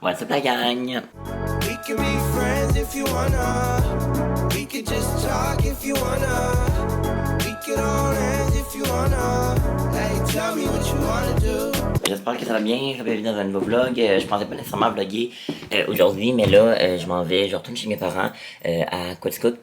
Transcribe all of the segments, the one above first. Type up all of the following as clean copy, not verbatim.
What's up la gang? We can be friends if you wanna. We could just talk if you wanna. We could hold hands if you wanna. Hey, tell me what you wanna do. J'espère que ça va bien, bienvenue dans un nouveau vlog. Je pensais pas nécessairement vlogger aujourd'hui, mais là, je retourne chez mes parents à Quaticook.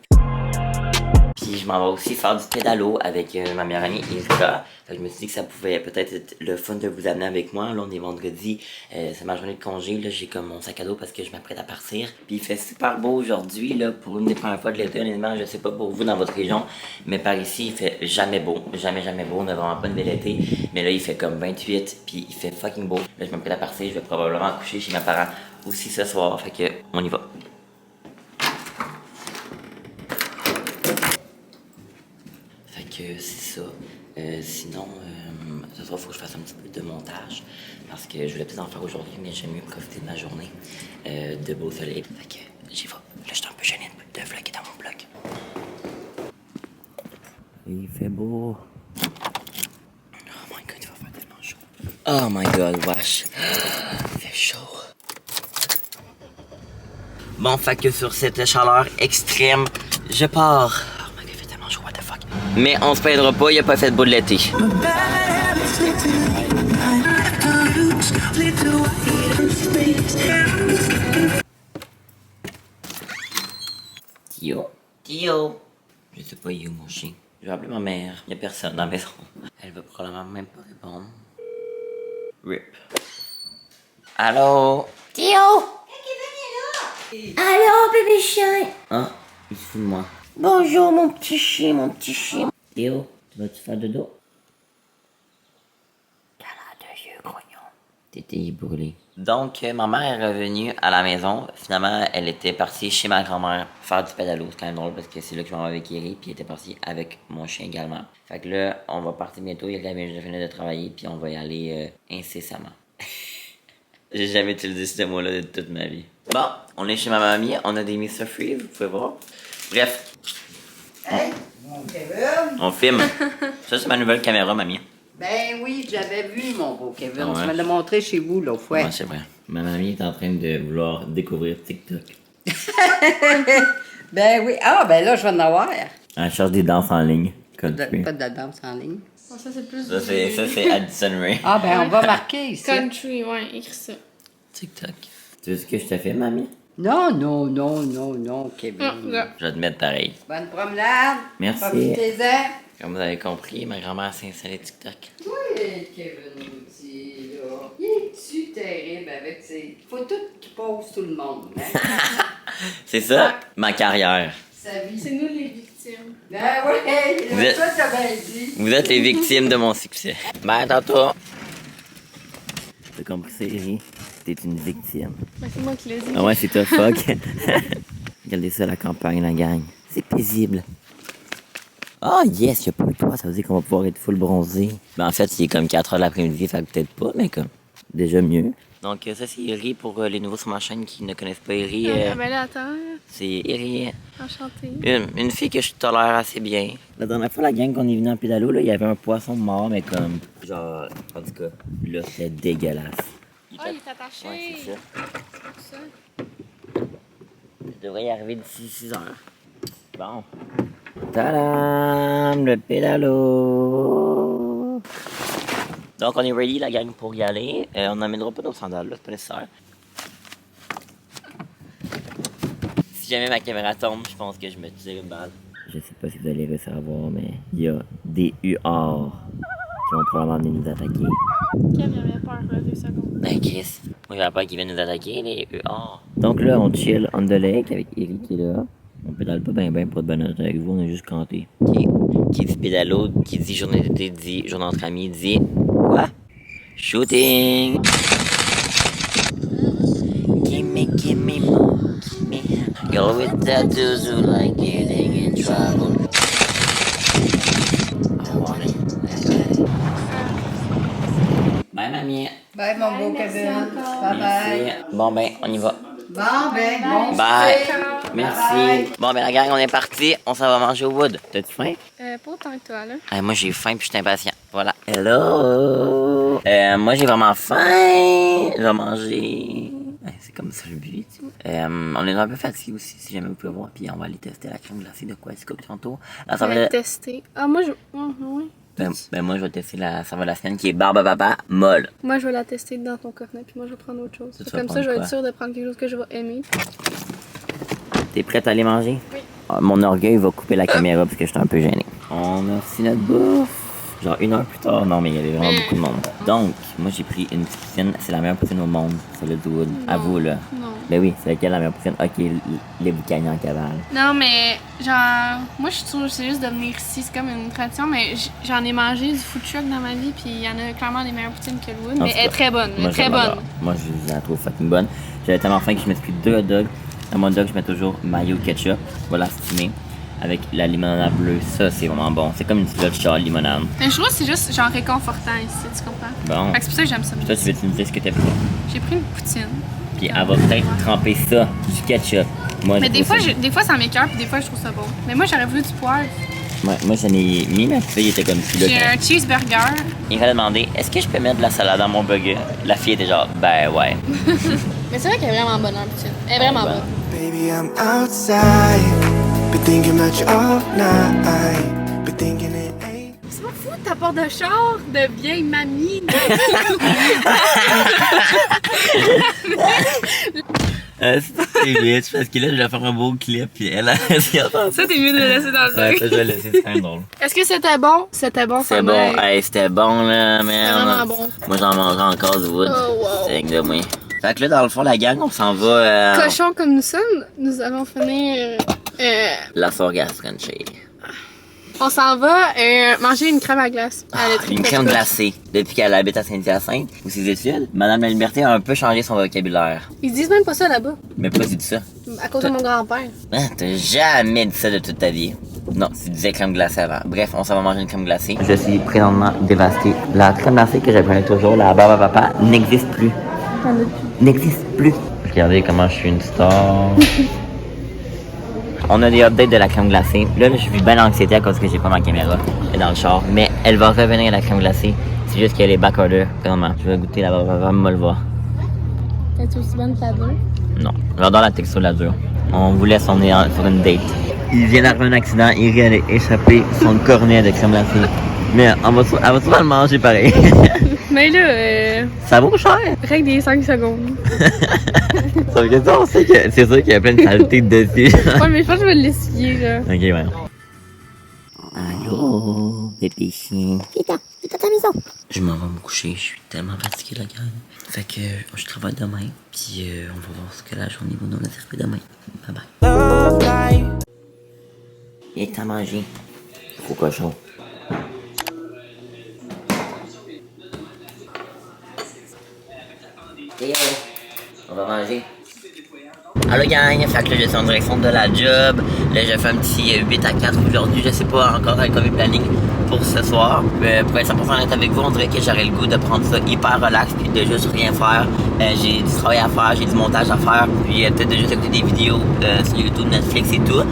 Puis je m'en vais aussi faire du pédalo avec ma meilleure amie Ilka. Fait que je me suis dit que ça pouvait peut-être être le fun de vous amener avec moi. Là on est vendredi, c'est ma journée de congé. Là j'ai comme mon sac à dos parce que je m'apprête à partir. Puis il fait super beau aujourd'hui là pour une des premières fois de l'été. Honnêtement je sais pas pour vous dans votre région, mais par ici il fait jamais beau, jamais beau. On a vraiment pas une belle été, mais là il fait comme 28 puis il fait fucking beau. Là je m'apprête à partir, je vais probablement coucher chez mes parents aussi ce soir. Fait que on y va. C'est ça. Sinon, ce soir, il faut que je fasse un petit peu de montage parce que je voulais peut-être en faire aujourd'hui, mais j'aime mieux profiter de ma journée de beau soleil. Fait que j'y vais. Là, je suis un peu gêné de vlogger dans mon blog. Il fait beau. Oh my god, il va faire tellement chaud. Oh my god, wesh. Il fait chaud. Bon, fait que sur cette chaleur extrême, je pars. Mais on se plaindra pas, il a pas fait de beau de l'été. Tio. Je sais pas, il est où mon chien? Je vais appeler ma mère. Il y a personne dans la maison. Elle va probablement même pas répondre. RIP. Allô? Tio! Allô, bébé chien! Ah, il se fout de moi. Bonjour, mon petit chien, mon petit chien. Théo, tu vas-tu faire dodo? T'as l'air de vieux grognon. T'étais brûlé. Donc, ma mère est revenue à la maison. Finalement, elle était partie chez ma grand-mère faire du pédalo. C'est quand même drôle parce que c'est là que je m'en vais avec Eri. Puis elle était partie avec mon chien également. Fait que là, on va partir bientôt. Il vient juste de finir de travailler. Puis on va y aller incessamment. J'ai jamais utilisé ce mot-là de toute ma vie. Bon, on est chez ma mamie. On a des Mr. Freeze, vous pouvez voir. Bref. Hey, mon Kevin! On filme. Ça, c'est ma nouvelle caméra, mamie. Ben oui, j'avais vu mon beau Kevin. Ah ouais? Tu me l'as montré chez vous l'autre fois. Ouais, c'est vrai. Ma mamie est en train de vouloir découvrir TikTok. Ben oui. Ah, ben là, je vais en avoir. Elle cherche des danses en ligne. Pas de la danse en ligne. Bon, ça, c'est plus Ça, du- c'est Addison Ray. Ah, ben on va marquer ici. Country, ouais, écris ça. TikTok. Tu veux ce que je te fais, mamie? Non, non, non, non, non, Kevin. Ah, là. Je vais te mettre pareil. Bonne promenade. Merci. Profitez-en. Comme vous avez compris, ma grand-mère s'est installée TikTok. Oui, Kevin, petit, là. Il est-tu terrible avec ses... Faut tout qu'il pose tout le monde, hein? C'est ça, ma carrière. Sa vie. C'est nous les victimes. Ben oui, Vous êtes- ça, t'as bien dit. Vous êtes les victimes de mon succès. Bye, tantôt. T'as compris ça, Eri? T'es une victime. Ben, c'est moi qui l'ai dit. Ah ouais, c'est toi, fuck. Regardez ça, la campagne, la gang. C'est paisible. Ah, yes, y'a pas eu toi, ça veut dire qu'on va pouvoir être full bronzé. Ben, en fait, il est comme 4h de l'après-midi, fait que peut-être pas, mais comme, déjà mieux. Donc, ça, c'est Eri pour les nouveaux sur ma chaîne qui ne connaissent pas Eri. Ah, ben là, attends. C'est Eri, Enchantée. une fille que je tolère assez bien. La dernière fois, la gang qu'on est venu en pédalo, là, il y avait un poisson mort, mais comme, genre, en tout cas, là, c'était dégueulasse. Ah, il est attaché. Ouais, c'est ça. C'est ça. Je devrais y arriver d'ici 6 heures. Bon. Tadam! Le pédalo! Donc, on est ready, la gang, pour y aller. On n'amènera pas nos sandales, là, c'est pas nécessaire. Si jamais ma caméra tombe, je pense que je me tire une balle. Je sais pas si vous allez réussir à voir, mais il y a des huards qui vont probablement venir nous attaquer. Cam, il avait peur, là, 2 secondes. Ben, Chris, moi j'avais peur qu'ils viennent nous attaquer, les huards. Donc là, on chill on the lake avec Eric qui est là. On pédale pas ben pour être bonne honnête avec vous, on a juste canté. Qui dit pédalo, qui dit journée d'été, dit journée entre amis, dit quoi? Shooting! Gimme, gimme more, gimme. Girl with tattoos who like getting in trouble. I want it. Bye, mamie. Bye, mon beau Kevin. Bye Merci. bye. Bon, ben, on y va. Bon, ben, bon. Bye. souper. Merci. Bye. Bon, ben, la gang, on est parti. On s'en va manger au wood. T'as-tu faim? Pas autant que toi, là. Moi, j'ai faim puis je suis impatient. Voilà. Hello! Moi, j'ai vraiment faim. Je vais manger C'est comme ça le but. On est un peu fatigué aussi, si jamais vous pouvez voir. Puis on va aller tester la crème glacée de Quaticook tantôt. La On va saveur... tester. Ah, moi, je. Oui. Ben moi, je vais tester la saveur de la semaine qui est barbe à papa molle. Moi, je vais la tester dans ton cornet, puis moi, je vais prendre autre chose. Tu vas Comme ça, prendre je vais quoi? être sûre de prendre quelque chose que je vais aimer. T'es prête à aller manger? Oui. Mon orgueil va couper la caméra parce que je suis un peu gêné. On a reçu notre bouffe. Genre 1 heure plus tard. Non, mais il y avait vraiment beaucoup de monde. Donc, moi, j'ai pris une petite poutine. C'est la meilleure poutine au monde, sur le Wood. À vous, là. Non. Ben oui, c'est laquelle la meilleure poutine? Ok, les boucaniers en cavale. Non, mais genre, moi je trouve que c'est juste de venir ici, c'est comme une tradition, mais j'en ai mangé du food truck dans ma vie, puis il y en a clairement des meilleures poutines que le Wood, En mais tout elle est cas, très bonne, elle Moi, est très je bonne. l'adore. Moi, je la trouve fucking bonne. J'avais tellement faim que je me suis pris 2 hot dogs. Dans mon hot dog, je mets toujours mayo ketchup. Voilà, steamer. Avec la limonade bleue. Ça, c'est vraiment bon. C'est comme une petite char limonade. Mais je trouve que c'est juste genre réconfortant ici, tu comprends? Bon. Fait que c'est pour ça que j'aime ça. Toi, tu veux-tu me dire ce que t'as pris? J'ai pris une poutine. Puis elle va peut-être tremper ça, du ketchup. Moi, Mais je des trouve fois, ça- des fois ça m'écoeure, puis des fois je trouve ça bon. Mais moi j'aurais voulu du poivre. Ouais, moi, j'en ai mis, mais tu sais, il était comme celui-là. J'ai un cheeseburger. Il fallait demander, est-ce que je peux mettre de la salade dans mon burger? La fille était genre, ben ouais. Mais c'est vrai qu'elle est vraiment bonne en poutine. Elle est vraiment bonne. Baby, I'm outside. Been thinking about you all night. Been thinking it ain't. C'est pas fou ta porte de char de vieille mamie. C'est bitch, parce que là, je vais faire un beau clip, puis elle a entend Ça, t'es mieux de le laisser dans le Ouais, sac. ça, je vais laisser, c'est quand même drôle. Est-ce que c'était bon? C'était bon, C'est ça bon, m'a- hey, c'était bon, là, mais. C'était vraiment bon. Moi, j'en mangerai encore du wood. Oh, wow. C'est de moi. Fait que là, dans le fond, la gang, on s'en va. Cochon comme nous sommes, nous allons finir. La soirée gastronchée. On s'en va manger une crème à glace. À la Une crème glacée. Depuis qu'elle habite à Saint-Hyacinthe, ou ses études, Madame la Liberté a un peu changé son vocabulaire. Ils disent même pas ça là-bas, Mais pourquoi tu dis ça? à cause de mon grand-père. Hein, t'as jamais dit ça de toute ta vie. Non, tu disais crème glacée avant. Bref, on s'en va manger une crème glacée. Je suis présentement dévasté. La crème glacée que j'apprenais toujours, la barbe à papa, n'existe plus. N'existe plus. Regardez comment je suis une star. On a des updates de la crème glacée. Là, je suis bien anxiété à cause que j'ai pas ma caméra dans le char. Mais elle va revenir, la crème glacée. C'est juste qu'elle est backorder. Vraiment, je vais goûter la barbe à papa, me le voir. T'es aussi bonne que la dure? Non, j'adore la texture de la dure. On vous laisse, on est sur une date. Il vient d'arriver un accident, il vient d'échapper son cornet de crème glacée. Mais elle va souvent le manger pareil. Mais là, Ça vaut cher. règle des 5 secondes. Sauf que ça, on sait que c'est sûr qu'il y a plein de saletés dessus. Ouais, mais je pense que je vais l'essuyer, là. Ok, ouais. Allô, bébé chien. T'es à ta maison. Je m'en vais me coucher, je suis tellement fatigué, la gang. Fait que je travaille demain, puis on va voir ce que la journée va nous réserver demain. Bye bye. Love life. Viens t'en manger. Gros cochon. Théo, on va manger. Allô gang, fait que là je suis en direction de la job. Là j'ai fait un petit 8 à 4 aujourd'hui, je sais pas encore avec le planning pour ce soir. Pour être 100% honnête avec vous, on dirait que j'aurais le goût de prendre ça hyper relax puis de juste rien faire. J'ai du travail à faire, j'ai du montage à faire, puis peut-être de juste écouter des vidéos sur YouTube, Netflix et tout.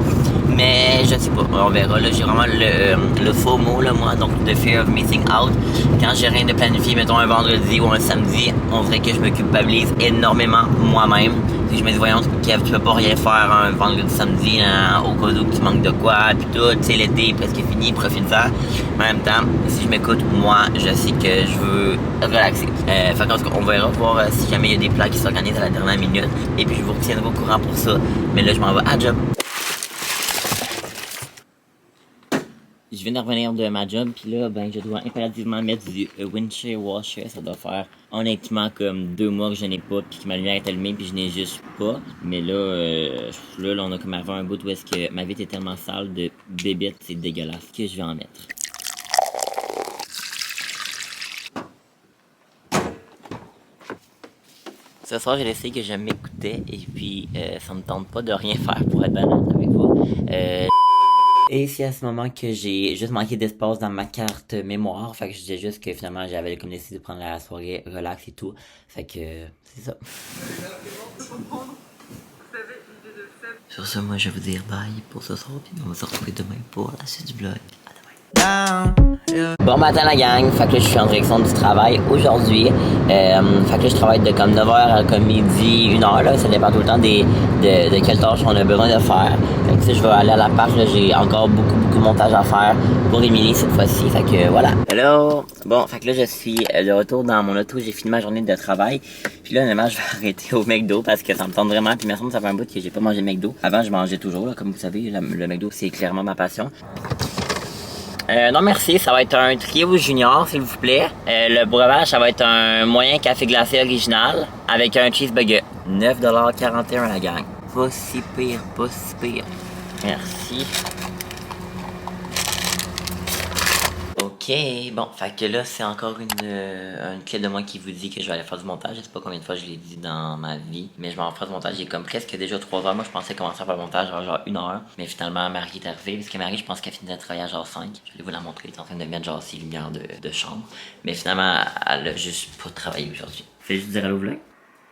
Mais je sais pas, on verra. Là j'ai vraiment le faux mot là moi, donc the fear of missing out. Quand j'ai rien de planifié, mettons un vendredi ou un samedi, on dirait que je me culpabilise énormément moi-même. Puis je me dis, voyons, Kev, tu peux pas rien faire un vendredi, samedi, hein, au cas où tu manques de quoi, puis tout, tu sais, l'été est presque fini, profite-en. Mais en même temps, si je m'écoute, moi, je sais que je veux relaxer. Fait qu'en tout cas, on verra voir si jamais il y a des plats qui s'organisent à la dernière minute. Et puis je vous retiendrai au courant pour ça. Mais là, je m'en vais à job. Je viens de revenir de ma job, puis là, ben, je dois impérativement mettre du windshield washer. Ça doit faire honnêtement comme 2 mois que je n'ai pas, puis que ma lumière est allumée, puis je n'ai juste pas. Mais là, là, on a comme arrivé à un bout où est-ce que ma vitre est tellement sale de bébête, c'est dégueulasse, que je vais en mettre. Ce soir, j'ai décidé que je m'écoutais, et puis ça me tente pas de rien faire pour être honnête avec vous. Et c'est à ce moment que j'ai juste manqué d'espace dans ma carte mémoire. Fait que je disais juste que finalement j'avais comme décidé de prendre la soirée relax et tout. Fait que c'est ça. Sur ce, moi je vais vous dire bye pour ce soir. Puis on va se retrouver demain pour la suite du vlog. À demain. Down. yeah. Bon matin la gang, fait que là je suis en direction du travail aujourd'hui. Fait que là je travaille de comme 9h à comme midi, 1h là, ça dépend tout le temps de quelle tâche on a besoin de faire. Fait que je vais aller à l'appart, là j'ai encore beaucoup de montage à faire pour Émilie cette fois-ci, fait que voilà. Hello! Bon, fait que là je suis de retour dans mon auto, j'ai fini ma journée de travail. Puis là honnêtement je vais arrêter au McDo parce que ça me tente vraiment, puis merci, ça fait un bout que j'ai pas mangé McDo. Avant je mangeais toujours là, comme vous savez, le McDo c'est clairement ma passion. Non merci, ça va être un trio junior s'il vous plaît. Le breuvage ça va être un moyen café glacé original avec un cheeseburger. 9,41$ la gang. Pas si pire, pas si pire. Merci. Ok, bon, fait que là c'est encore une clé de moi qui vous dit que je vais aller faire du montage. Je sais pas combien de fois je l'ai dit dans ma vie, mais je vais en faire du montage. J'ai comme presque déjà 3 heures. Moi je pensais commencer à faire le montage à genre 1 heure, mais finalement Marie est arrivée. Parce que Marie, je pense qu'elle finit de travailler à genre 5. Je vais vous la montrer, elle est en train de mettre genre ses lumières de chambre. Mais finalement, elle a juste pas travaillé aujourd'hui. Fais juste dire allô vlog.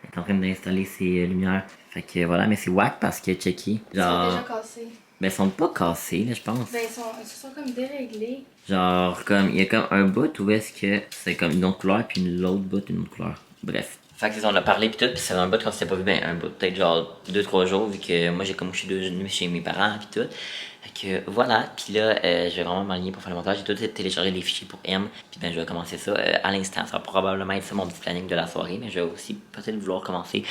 Elle est en train d'installer ses lumières. Fait que voilà, mais c'est wack parce que checky. Genre. Ils sont déjà cassés. Ben, ils sont pas cassés, là, je pense. Ben, ils sont comme déréglés. Genre, comme, il y a comme un bout où est-ce que c'est comme une autre couleur, puis l'autre bout, une autre couleur. Bref. Fait que c'est ça, on a parlé pis tout, pis c'est un bout qu'on s'était pas vu, ben, un bout, peut-être genre 2-3 jours, vu que moi j'ai comme couché 2 nuits chez mes parents, pis tout. Fait que voilà, pis là, je vais vraiment m'aligner pour faire le montage. J'ai tout téléchargé les fichiers pour M, pis ben, je vais commencer ça à l'instant. Ça va probablement être ça mon petit planning de la soirée, mais je vais aussi peut-être vouloir commencer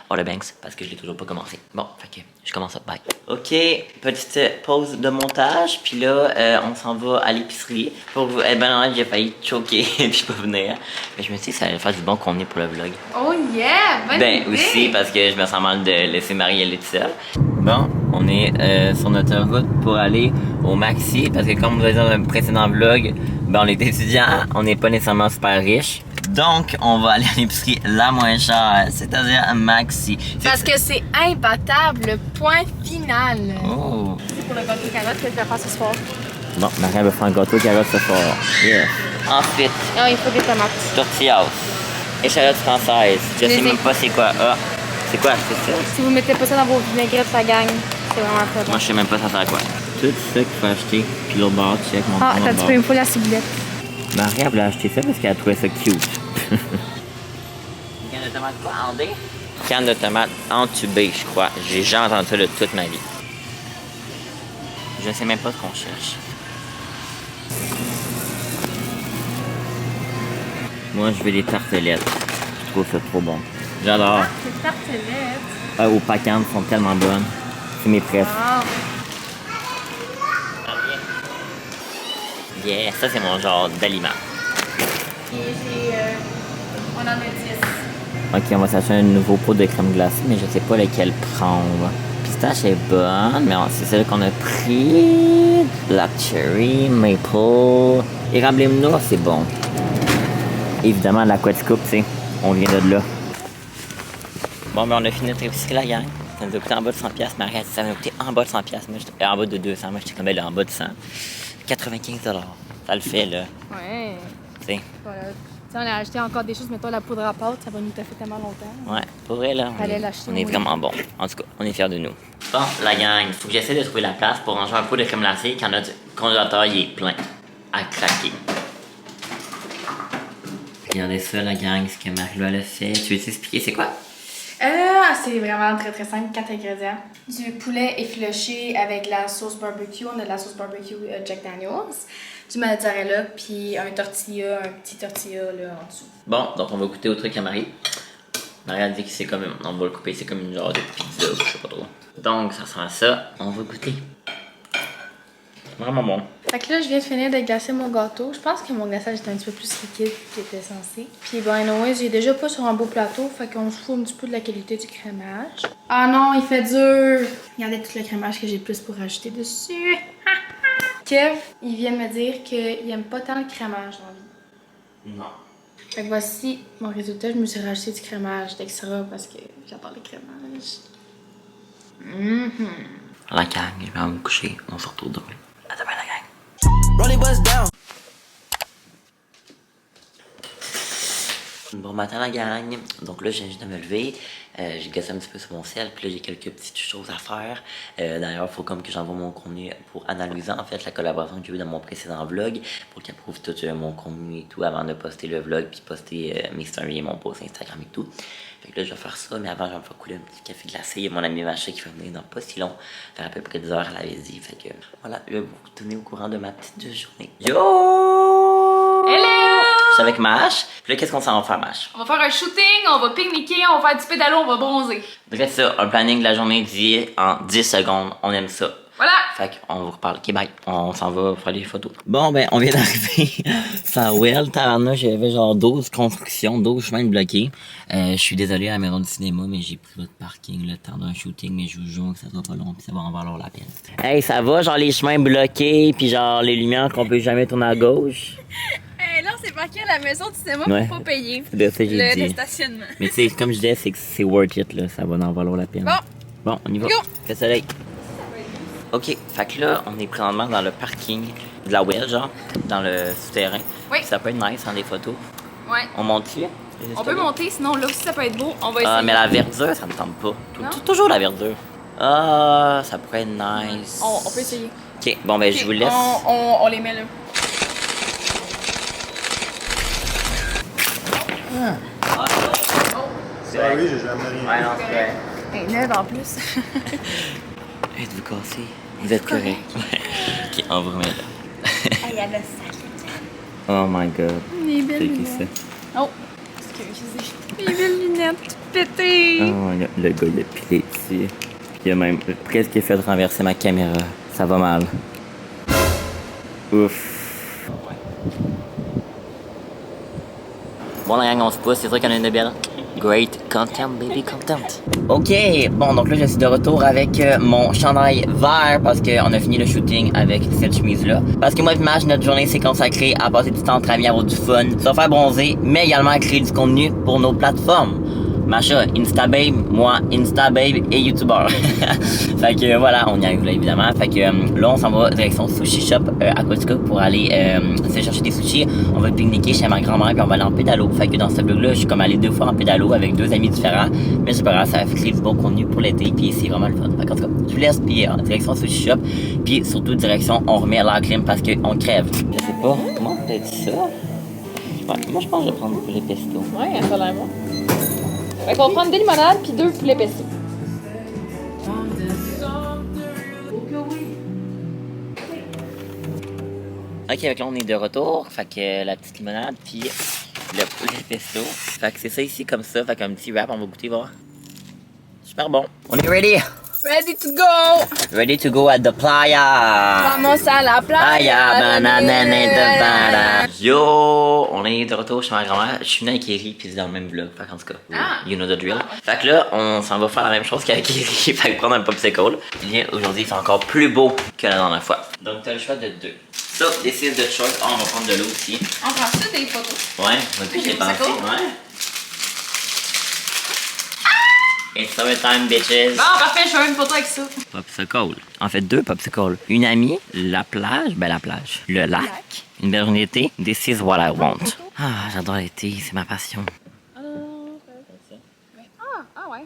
Outer Banks, parce que je l'ai toujours pas commencé. Bon, fait que je commence ça, bye. Ok, petite pause de montage, puis là, on s'en va à l'épicerie. Pour vous, eh ben non, j'ai failli choquer, puis pas venir. Mais je me suis dit que ça allait faire du bon contenu pour le vlog. Oh yeah! Bonne Ben idée. aussi parce que je me sens mal de laisser Marie aller toute seule. Bon, on est sur notre route pour aller au Maxi parce que comme vous avez dit dans le précédent vlog, ben on est étudiant, on n'est pas nécessairement super riche. Donc on va aller à l'épicerie la moins chère, c'est-à-dire à Maxi. Parce que c'est imbattable, le point final. Oh. C'est pour le gâteau carotte que je vais faire ce soir. Bon, Marie va faire un gâteau carotte ce soir. Yeah. Ensuite, Ah, il faut des tomates. tortillas, échalotes françaises. Je sais Les même pas c'est quoi. Ah, c'est quoi, c'est ça? Si vous mettez pas ça dans vos vinaigrettes, ça gagne. C'est vraiment très bon. Moi je sais même pas ça sert à quoi. Tout ça qu'il faut acheter, puis l'autre bord, tu sais, avec mon Ah, mon attends, tu peux me faut la ciboulette. Marie, elle voulait acheter ça parce qu'elle trouvait ça cute. Canne de tomate quoi, en D? Canne de tomate entubée, je crois. J'ai jamais entendu ça de toute ma vie. Je sais même pas ce qu'on cherche. Moi, je veux des tartelettes. Je trouve ça trop bon. J'adore. Les tartelettes. Ah, aux pacantes sont tellement bonnes. C'est mes préfs. Ah. Yeah, ça c'est mon genre d'aliment. Et j'ai. On en a 10. Ok, on va s'acheter un nouveau pot de crème glacée, mais je sais pas lequel prendre. Pistache est bonne, mais c'est celle qu'on a pris. Black cherry, maple. Érable noix, c'est bon. Évidemment, la Quetzcoop, tu sais, on vient de là. Bon, ben on a fini notre épicerie, la gang. Ça nous a coûté en bas de 100$. Marie a dit ça nous a coûté en bas de 100$. Moi, en bas de 200$. Moi, j'étais comme elle en bas de 100$. 95$. Ça le fait, là. Ouais. Tu sais. Voilà. Si on a acheté encore des choses, mettons la poudre à pâte, ça va nous taffer tellement longtemps. Ouais, pour vrai, là, Fallait l'acheter, on est oui. vraiment bon. En tout cas, on est fiers de nous. Bon, la gang, il faut que j'essaie de trouver la place pour ranger un pot de crème glacée quand notre congélateur il est plein à craquer. Regardez ça, la gang, ce que Marie-Lou a fait. Tu veux t'expliquer c'est quoi? C'est vraiment très très simple, 4 ingrédients. Du poulet effiloché avec la sauce barbecue, on a de la sauce barbecue Jack Daniels, du mozzarella, puis un petit tortilla là en dessous. Bon, donc on va goûter au truc à Marie. Marie a dit que c'est comme, on va le couper, c'est comme une genre de pizza, je sais pas trop. Donc ça sent à ça, on va goûter. Vraiment bon. Fait que là, je viens de finir de glacer mon gâteau. Je pense que mon glaçage était un petit peu plus liquide qu'il était censé. Puis ben, anyway, j'ai déjà pas sur un beau plateau, fait qu'on se fout un petit peu de la qualité du crémage. Ah non, il fait dur! Regardez tout le crémage que j'ai plus pour rajouter dessus. Kev, il vient me dire qu'il aime pas tant le crémage dans la vie. Non. Fait que voici mon résultat. Je me suis rajouté du crémage d'extra parce que j'adore le crémage. La gang, je vais me coucher, on se retrouve demain. À demain, la gang. Rolly bust down. Bon matin la gang, donc là je viens juste de me lever, j'ai gossé un petit peu sur mon ciel, puis là j'ai quelques petites choses à faire. D'ailleurs il faut comme que j'envoie mon contenu pour analyser en fait la collaboration que j'ai eu dans mon précédent vlog, pour qu'il approuve tout mon contenu et tout avant de poster le vlog, puis poster mes stories et mon post Instagram et tout. Fait que là je vais faire ça, mais avant je vais me faire couler un petit café glacé, il y a mon ami Macha qui va venir dans pas si long, faire à peu près 10 heures, elle avait dit, fait que voilà, je vais vous tenir au courant de ma petite journée. Yo! Hello! Je suis avec Mash. Puis là, qu'est-ce qu'on s'en va faire, Mash? On va faire un shooting, on va pique-niquer, on va faire du pédalo, on va bronzer. Donc là, c'est ça, un planning de la journée dit en 10 secondes. On aime ça. Voilà! Fait qu'on vous reparle. Ok, bye. On s'en va faire des photos. Bon, ben, on vient d'arriver. Ça well, tabarnak, j'avais genre 12 constructions, 12 chemins bloqués. Je suis désolé à la maison du cinéma, mais j'ai pris votre parking le temps d'un shooting, mais je vous jure que ça sera pas long, puis ça va en valoir la peine. Hey, ça va, genre les chemins bloqués, puis genre les lumières qu'on peut jamais tourner à gauche? Là, c'est marqué à la maison du cinéma Ouais. pour pas payer C'est de ça que j'ai le dit. stationnement. Mais tu sais, comme je disais, c'est que c'est worth it, là. Ça va en valoir la peine. Bon, on y va. Go! Fait soleil. Ok, fait que là, on est présentement dans le parking de la Well, genre, dans le souterrain. Oui. Ça peut être nice, hein, des photos. Ouais. On monte-tu? On peut monter, sinon là aussi ça peut être beau. On va essayer. Ah, mais la verdure, ça me tente pas. Non? Toujours la verdure. Ah, ça pourrait être nice. On peut essayer. Ok, bon, ben, je vous laisse. On les met là. Sorry, j'ai jamais rien. Ouais, non, c'est vrai. Elle est neuve en plus. Êtes-vous cassé? Vous êtes correct? Ouais. Ok, on vous remet là. Elle a le sac. Oh my god. Les belles C'est qui lunettes. ça? Oh, excusez. Les belles lunettes toutes pétées. Oh, le gars, il a pilé dessus. Puis il a même presque fait renverser ma caméra. Ça va mal. Ouf. Bon, la gang, on se pousse. C'est sûr qu'on a une belle. Great content, baby, content. Ok, bon, donc là, je suis de retour avec mon chandail vert parce qu'on a fini le shooting avec cette chemise-là. Parce que moi, l'image, notre journée s'est consacrée à passer du temps entre amis, avoir du fun, se faire bronzer, mais également à créer du contenu pour nos plateformes. Macha, Instababe, moi, Instababe et YouTuber. Fait que voilà, on y arrive là évidemment. Fait que là, on s'en va direction Sushi Shop à Coaticook pour aller se chercher des sushis. On va pique-niquer chez ma grand-mère puis on va aller en pédalo. Fait que dans ce vlog-là, je suis comme allé 2 fois en pédalo avec 2 amis différents. Mais c'est pas grave, ça a créé du bon contenu pour l'été puis c'est vraiment le fun. Fait qu'en tout cas, je vous laisse puis direction Sushi Shop. Puis surtout direction, on remet l'air clim parce qu'on crève. Je sais pas, comment on peut dit ça? Ouais, moi je pense que je vais prendre des poulets pesto. Ouais, ça a l'air bon. Fait qu'on va prendre 2 limonades puis 2 poulets pesto. Ok, donc là on est de retour, fait que la petite limonade puis le poulet pesto. Fait que c'est ça ici comme ça, fait qu'un petit wrap, on va goûter voir. Super bon. On est ready! Ready to go! Ready to go at the playa! Vamos à la playa! Banana de bala. Yo! On est de retour chez ma grand-mère. Je suis venu avec Eri puis c'est dans le même vlog. Fait qu'en tout cas, you know the drill. Fait que là, on s'en va faire la même chose qu'avec Eri. Fait que prendre un popsicle. Bien, aujourd'hui, c'est encore plus beau que la dernière fois. Donc, t'as le choix de 2. So, this is the choice. Oh, on va prendre de l'eau aussi. On prend ça des photos. Ouais, moi aussi j'ai pensé. Ouais. It's summertime, bitches. Bon, parfait, je fais une photo avec ça. Popsicle. En fait, 2 popsicles. Une amie, la plage, le lac. Une belle journée d'été. This is what I want. Ah, j'adore l'été, c'est ma passion. Ah ouais.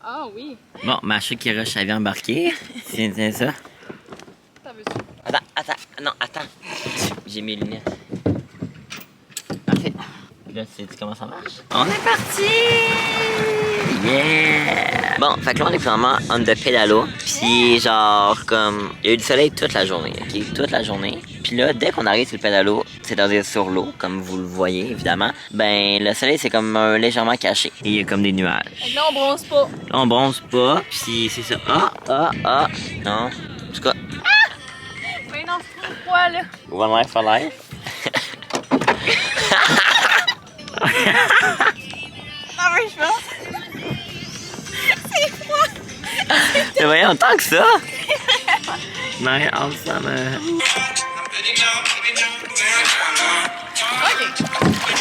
Ah oui. Bon, Macha qui rush, elle vient embarquer. C'est ça. T'as vu ça? Attends. J'ai mes lunettes. Parfait. Là, tu sais comment ça marche? On est parti! Yeah! Bon, fait que là, on est vraiment on the pédalo. Puis genre, comme, il y a eu du soleil toute la journée, ok? Toute la journée. Puis là, dès qu'on arrive sur le pédalo, c'est-à-dire sur l'eau, comme vous le voyez, évidemment, ben, le soleil, c'est comme légèrement caché. Et il y a comme des nuages. Fait que là, on bronze pas. Là, on bronze pas. Puis c'est ça. Non. En tout cas, Mais non, c'est trop froid, là. one life for life. Non, mais je pense. C'est froid. Mais voyons, tant que ça! Non, ensemble.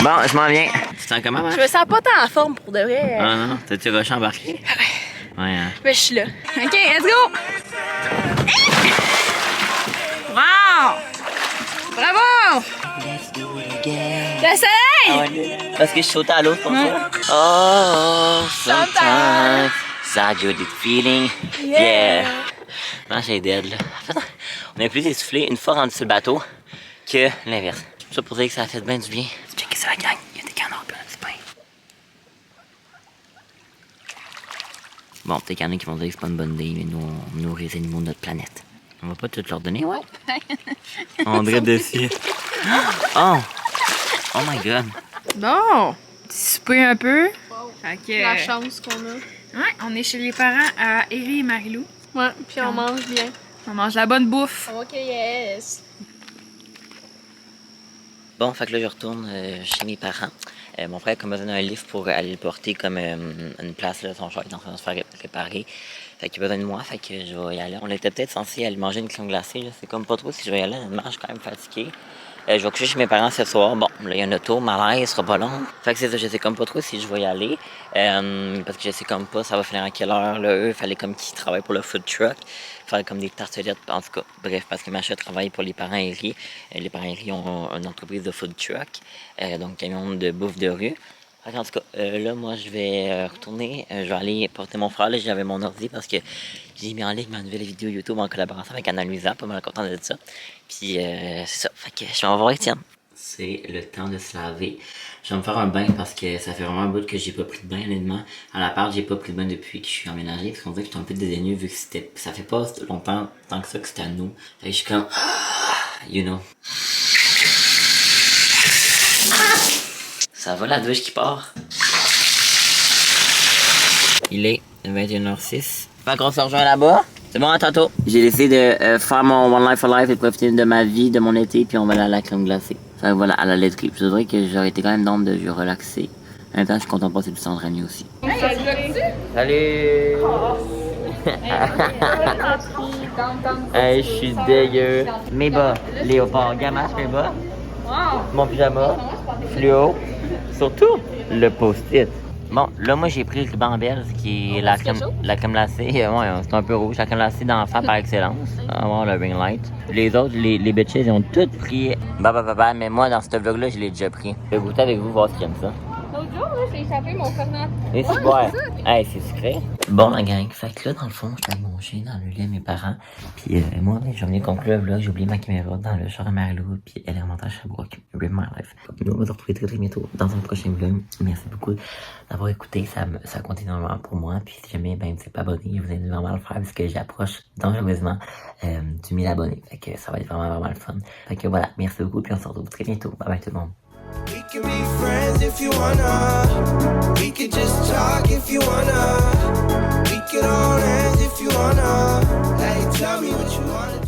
Bon, je m'en viens. Tu te sens comment, hein? Je me sens pas tant en forme pour de vrai. Ah non, t'as-tu rushé embarqué? Ouais, hein. Mais je suis là. Ok, let's go! Wow! Bravo! Let's do it again. Le soleil! Ah ouais. Parce que je sautais à l'eau pour ça. Oh, sometimes that good feeling. Yeah. Non, j'ai dead là. En fait, on est plus essoufflé une fois rendu sur le bateau que l'inverse. Tout ça pour dire que ça a fait bien du bien. Checkez ça, la gang. Il y a des canards plein de pain. Bon, peut-être qu'il y en a qui vont dire que c'est pas une bonne idée, mais nous, on nourrit les animaux de notre planète. On va pas tout leur donner, ouais? On dirait dessus. Oh! Oh my god. Bon, souper un peu. Fait que, La chance qu'on a. ouais, on est chez les parents à Eri et Marilou. Ouais, puis on mange bien. On mange la bonne bouffe. Ok, yes. Bon, fait que là, je retourne chez mes parents. Mon frère m'a donné un livre pour aller le porter comme une place, là, son char est en train de se faire réparer. Fait qu'il a besoin de moi, fait que je vais y aller. On était peut-être censé aller manger une crème glacée, je sais comme pas trop si je vais y aller, honnêtement, je suis quand même fatiguée. Je vais coucher chez mes parents ce soir. Bon, là, il y a un auto, malaise, ce sera pas long. Fait que c'est ça, je sais comme pas trop si je vais y aller. Parce que je sais comme pas, ça va finir à quelle heure, là. Eux, il fallait comme qu'ils travaillent pour le food truck. Faire comme des tartelettes, en tout cas. Bref, parce que Macha travaille pour les parents Eri. Les parents Eri ont une entreprise de food truck, donc camion de bouffe de rue. En tout cas, là, moi, je vais retourner. Je vais aller porter mon frère. Là, j'avais mon ordi parce que j'ai mis en ligne ma nouvelle vidéo YouTube en collaboration avec Anna Luisa. Pas mal content de ça. Puis, c'est ça. Fait que je vais en voir Étienne. C'est le temps de se laver. Je vais me faire un bain parce que ça fait vraiment un bout que j'ai pas pris de bain, honnêtement. À l'appart, j'ai pas pris de bain depuis que je suis emménagé. Parce qu'on dirait que j'étais un peu dédaigneux vu que ça fait pas longtemps tant que ça que c'était à nous. Fait que je suis comme, you know. Ça va la douche qui part? Il est 21h06. Fait qu'on se rejoint là-bas. C'est bon, à tantôt. J'ai décidé de faire mon One Life for Life et de profiter de ma vie, de mon été, puis on va aller à la crème glacée. Fait que voilà, à la laiterie. Je dirais que j'aurais été quand même d'hommes de relaxer. En même temps, je suis content de passer du temps de Rami aussi. Salut! Hey, je suis dégueu. Mes bas, léopard, gamache, mes bas. Mon pyjama, fluo. Surtout, le post-it. Bon, là, moi, j'ai pris le ruban belge qui est la crème glacée. Ouais, c'est un peu rouge. La crème glacée d'enfant par excellence. On va voir le ring light. Les autres, les bitches, ils ont toutes pris. Mais moi, dans ce vlog-là, je l'ai déjà pris. Je vais goûter avec vous, voir si j'aime ça. L'autre jour, là, j'ai échappé mon ferment. Et c'est ouais. Hey, c'est sucré. Bon, la gang, fait que là, dans le fond, je suis avec mon chien dans le lit de mes parents. Puis moi, je venais conclure le vlog. J'ai oublié ma caméra dans le char à Marilou. Puis elle est remontée à Sherbrooke. Rip my life. Nous, on va se retrouver très bientôt dans un prochain vlog. Merci beaucoup d'avoir écouté. Ça compte énormément pour moi. Puis si jamais, vous n'êtes pas abonné, vous allez vraiment le faire parce que j'approche dangereusement du 1000 abonnés. Fait que ça va être vraiment le fun. Fait que voilà, merci beaucoup. Puis on se retrouve très bientôt. Bye bye tout le monde. We can be friends if you wanna. We could just talk if you wanna. We could all end if you wanna. Hey, tell me what you wanna.